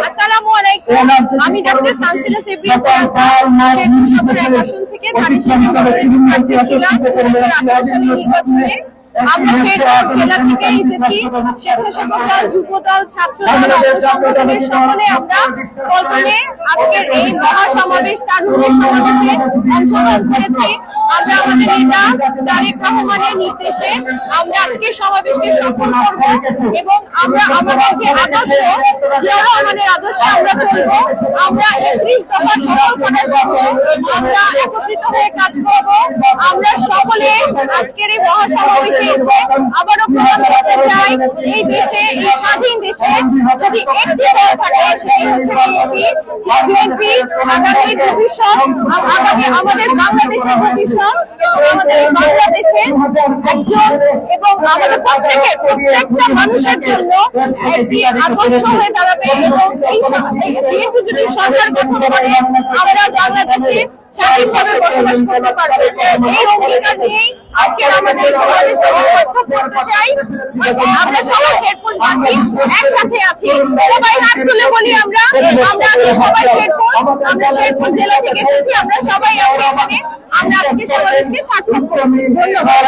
আসসালামু আলাইকুম, আমি ডক্টর সানসিলা সেবরি আসন থেকে ছিলাম নির্বাচনে। আমরা শেরপুর জেলা থেকে এসেছি। স্বেচ্ছাসেবক দল, যুবদল, ছাত্র দল, সংগঠনের সকলে আমরা পল্টনে আজকের এই মহাসমাবেশ তারুণ্যের সমাবেশে অংশগ্রহণ করেছি। আমরা আমাদের নেতা তারেক রহমানের নির্দেশে আমরা আজকে সমাবেশকে সফল করব এবং আমরা আমাদের যে আদর্শ, জিয়া রহমানের আদর্শে আমরা চলবো। আমরা 31 দফা সফল করার জন্য আমরা একত্রিত হয়ে কাজ করব। আমরা সকলে আজকের এই মহাসমাবেশে এসে আবারও প্রমাণ করতে চাই, এই দেশে, এই স্বাধীন দেশে যদি একটি দল থাকে সেটি হচ্ছে বিএনপি। আগামী ভবিষ্যৎ, আগামী আমাদের বাংলাদেশের ভবিষ্যৎ এবং আমাদের বাংলাদেশের একজন এবং আমাদের প্রত্যেকটা মানুষের জন্য একটি আদর্শ হয়ে দাঁড়াবে। এবং এই বিএনপি যদি সরকার গঠন করে আমরা বাংলাদেশে স্বাধীনভাবে বসবাস করতে পারবো। এই অঙ্গীকার নিয়েই আজকের আমাদের সমাবেশে করতে চাই। আমরা সবাই শেরপুরবাসী একসাথে আছি, সবাই হাত তুলে বলি আমরা আছি সবাই শেরপুর। আমরা শেরপুর জেলা থেকে এসেছি, আমরা সবাই আছি এখানে। আমরা আজকে সমাবেশকে সার্থক করছি। ধন্যবাদ।